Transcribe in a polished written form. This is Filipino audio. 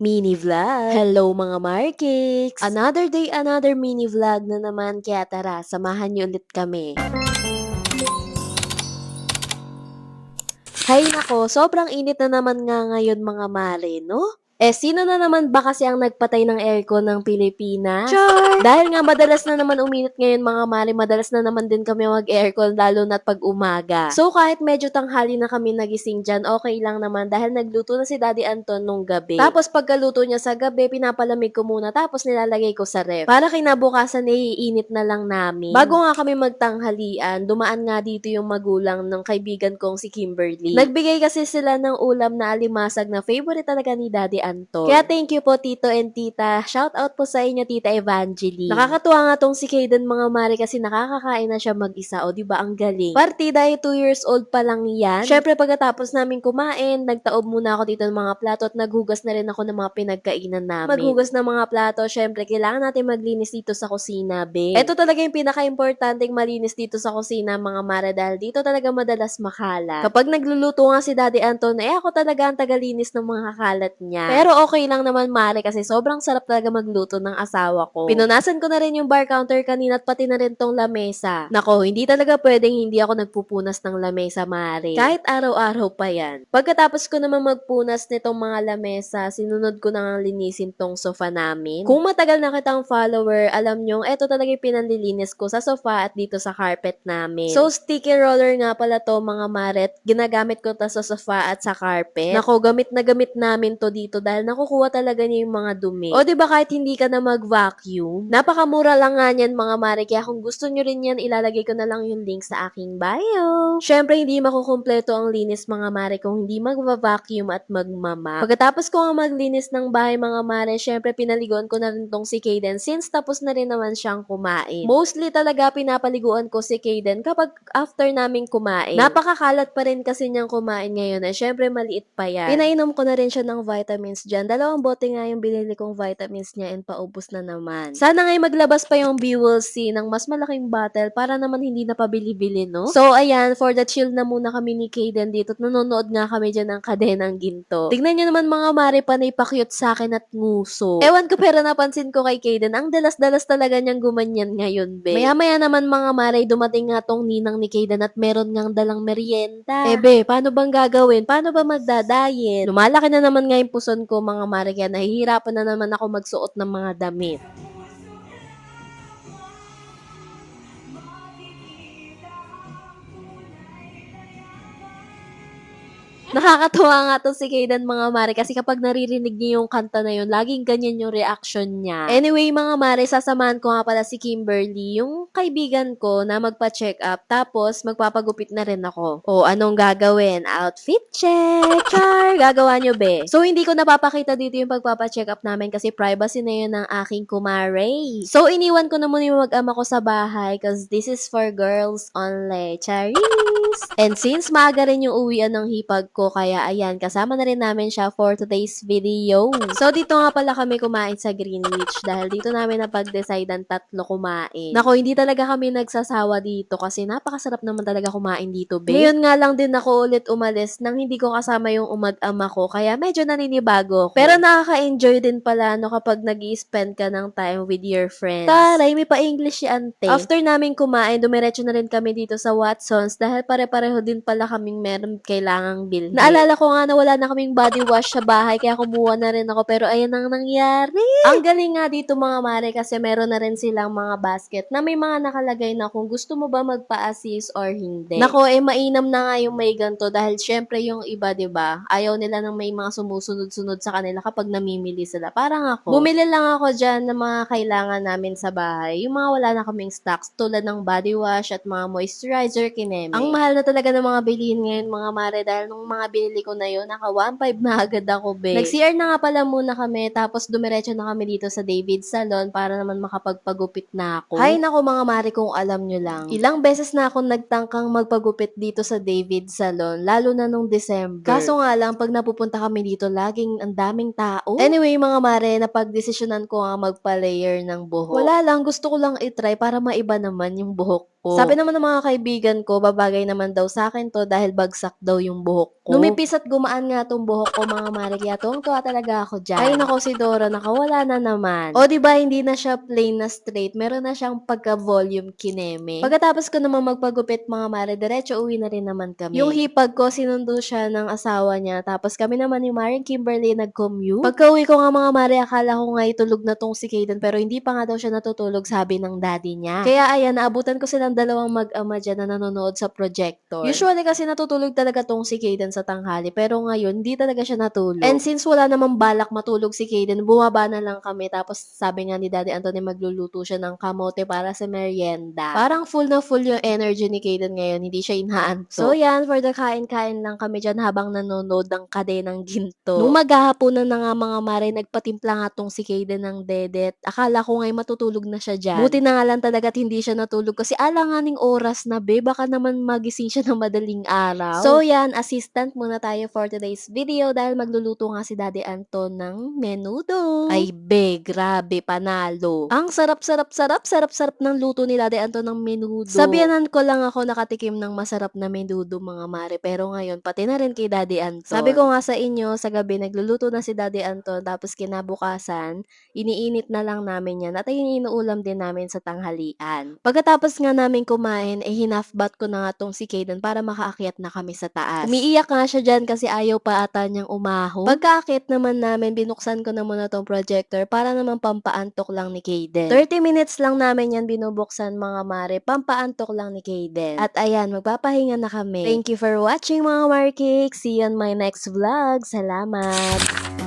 Mini vlog. Hello mga Markicks! Another day, another mini vlog na naman, kaya tara, samahan niyo ulit kami. Hay nako, sobrang init na naman nga ngayon mga mare, no? Sino na naman ba kasi ang nagpatay ng aircon ng Pilipinas? Char! Dahil nga madalas na naman uminit ngayon mga mare, madalas na naman din kami mag-aircon lalo na't pag umaga. So kahit medyo tanghali na kami nagising dyan, okay lang naman dahil nagluto na si Daddy Anton nung gabi. Tapos pagkaluto niya sa gabi, pinapalamig ko muna tapos nilalagay ko sa ref. Para kinabukasan naiinit na lang namin. Bago nga kami magtanghalian, dumaan nga dito yung magulang ng kaibigan kong si Kimberly. Nagbigay kasi sila ng ulam na alimasag na favorite talaga ni Daddy Anton. Kaya thank you po Tito and Tita. Shout out po sa inyo Tita Evangeline. Nakakatuwa nga tong si Kaden mga mare kasi nakakakain na siya mag-isa. O diba ang galing? Partida 2 years old pa lang yan. Syempre pagkatapos namin kumain, nagtaob muna ako dito ng mga plato at naghugas na rin ako ng mga pinagkainan namin. Maghugas ng mga plato, syempre kailangan natin maglinis dito sa kusina, be. Ito talaga yung pinaka-importanting malinis dito sa kusina mga mare dahil dito talaga madalas makalat. Kapag nagluluto nga si Daddy Anton, ako talaga ang tagalinis ng mga kalat niya. Pero okay lang naman mare kasi sobrang sarap talaga magluto ng asawa ko. Pinunasan ko na rin yung bar counter kanina at pati na rin tong lamesa. Nako, hindi talaga pwedeng hindi ako nagpupunas ng lamesa mare. Kahit araw-araw pa yan. Pagkatapos ko naman magpunas nitong mga lamesa, sinunod ko na nga linisin tong sofa namin. Kung matagal na kitang follower, alam nyo, eto talaga yung pinanlilinis ko sa sofa at dito sa carpet namin. So, sticky roller nga pala to mga maret. Ginagamit ko to sa sofa at sa carpet. Nako, gamit na gamit namin to dito dahil nakukuha talaga niya yung mga dumi. O diba kahit hindi ka na mag-vacuum, napakamura lang nga niyan mga mare. Kaya kung gusto nyo rin yan, ilalagay ko na lang yung link sa aking bio. Syempre, hindi makukumpleto ang linis mga mare kung hindi mag-vacuum at magmamap. Pagkatapos ko nga maglinis ng bahay mga mare, syempre pinaliguan ko na rin tong si Kaden since tapos na rin naman siyang kumain. Mostly talaga pinapaliguan ko si Kaden kapag after naming kumain. Napakakalat pa rin kasi niyang kumain ngayon syempre maliit pa yan. Pinainom ko na rin siya ng vitamins dyan. 2 bote nga yung binili kong vitamins niya and paubos na naman. Sana nga'y maglabas pa yung BWC ng mas malaking bottle para naman hindi na pabili-bili, no? So, ayan, for the chill na muna kami ni Kaden dito at nanonood nga kami dyan ng Kadenang Ginto. Tignan nyo naman mga mare, panay pa-cute sa akin at nguso. Ewan ko pero napansin ko kay Kaden, ang dalas-dalas talaga niyang gumanyan ngayon, be. Maya-maya naman mga mare, dumating nga tong ninang ni Kaden at meron ngang dalang merienda. Be, paano bang gagawin? Paano ba magdadiet? Lumalaki na naman nga yung puson ko mga mare, kaya nahihirapan na naman ako magsuot ng mga damit. Nakakatuwa nga to si Kaden mga mare kasi kapag naririnig niya yung kanta na yun, laging ganyan yung reaction niya. Anyway mga mare, sasamahan ko nga pala si Kimberly, yung kaibigan ko na magpa-check up tapos magpapagupit na rin ako. O anong gagawin? Outfit check! Char! Gagawa nyo be. So hindi ko napapakita dito yung pagpapa-check up namin kasi privacy na yun ng aking kumare. So iniwan ko na muna yung mag-ama ko sa bahay cause this is for girls only. Charis! And since maaga rin yung uwian ng hipag ko, kaya ayan, kasama na rin namin siya for today's video. So, dito nga pala kami kumain sa Greenwich dahil dito namin napag-decide ang tatlo kumain. Nako, hindi talaga kami nagsasawa dito kasi napakasarap naman talaga kumain dito, babe. Ngayon nga lang din ako ulit umalis nang hindi ko kasama yung umag-ama ko, kaya medyo naninibago ako. Pero nakaka-enjoy din pala no kapag nag-i-spend ka ng time with your friends. Taray, may pa-English si ante. After namin kumain, dumiretso na rin kami dito sa Watsons dahil pare-pareho din pala kaming meron kailangang bilhin. Naalala ko nga na wala na kaming body wash sa bahay kaya kumuha na rin ako pero ayan ang nangyari. Ang galing nga dito mga mare kasi meron na rin silang mga basket na may mga nakalagay na kung gusto mo ba magpa-assist or hindi. Nako, mainam na nga yung may ganto dahil syempre yung iba, 'di ba? Ayaw nila ng may mga sumusunod-sunod sa kanila kapag namimili sila. Parang ako. Bumili lang ako diyan ng mga kailangan namin sa bahay. Yung mga wala na kaming stocks tulad ng body wash at mga moisturizer kineme. Ang mahal na talaga ng mga bilihin ngayon mga mare dahil nung mga binili ko na yun, naka 1.5 na agad ako, be. Nag-CR na nga pala muna kami, tapos dumiretso na kami dito sa David Salon para naman makapagpagupit na ako. Hay nako mga mare, kung alam nyo lang. Ilang beses na ako nagtangkang magpagupit dito sa David Salon, lalo na nung December. Kaso nga lang, pag napupunta kami dito, laging ang daming tao. Anyway mga mare, napagdesisyonan ko nga magpa-layer ng buhok. Wala lang, gusto ko lang itry para maiba naman yung buhok ko. Sabi naman ng mga kaibigan ko, babagay naman daw sa akin to dahil bagsak daw yung buhok ko. Numipis at gumaan nga tong buhok ko mga mare, kaya tuwang-tuwa talaga ako dyan. Ay nako si Dora, nakawala na naman. O diba, hindi na siya plain na straight, meron na siyang pagka-volume kineme. Pagkatapos ko naman magpagupit mga mare, diretso uwi na rin naman kami. Yung hipag ko, sinundo siya ng asawa niya, tapos kami naman ni Maring Kimberly nag-commute. Pagka-uwi ko nga mga mare, akala ko nga itulog na tong si Kaden, pero hindi pa nga daw siya natutulog, sabi ng daddy niya. Kaya ayan, naabutan ko silang dalawang mag-ama dyan na nanonood sa projector. Usually kasi natutulog talaga tong si Kaden sa tanghali, pero ngayon, hindi talaga siya natulog. And since wala namang balak matulog si Kaden, bumaba na lang kami, tapos sabi nga ni Daddy Anthony, magluluto siya ng kamote para sa merienda. Parang full na full yung energy ni Kaden ngayon, hindi siya inaantok. So yan, for the kain-kain lang kami dyan habang nanonood ng Kadenang Ginto. Nung maghahaponan na nga mga mare, nagpatimpla nga tong si Kaden ng dedet. Akala ko nga'y matutulog na siya dyan. Buti na nga lang talaga at hindi siya natulog kasi alanganing oras na be, baka naman magising siya ng madaling araw. So yan, assistant muna tayo for today's video dahil magluluto nga si Daddy Anton ng menudo. Ay be, grabe, panalo. Ang sarap-sarap ng luto ni Daddy Anton ng menudo. Sabihanan ko lang ako nakatikim ng masarap na menudo mga mare, pero ngayon pati na rin kay Daddy Anton. Sabi ko nga sa inyo, sa gabi nagluluto na si Daddy Anton tapos kinabukasan, iniinit na lang namin yan at ay inuulam din namin sa tanghalian. Pagkatapos nga namin kumain, hinafbat ko na nga tong si Kaden para makaakyat na kami sa taas. Umiiyak nga siya dyan kasi ayaw pa ata niyang umahon. Pagkaakyat naman namin, binuksan ko na muna tong projector para naman pampaantok lang ni Kaden. 30 minutes lang namin yan binubuksan mga mare, pampaantok lang ni Kaden. At ayan, magpapahinga na kami. Thank you for watching mga Markicks. See you on my next vlog. Salamat!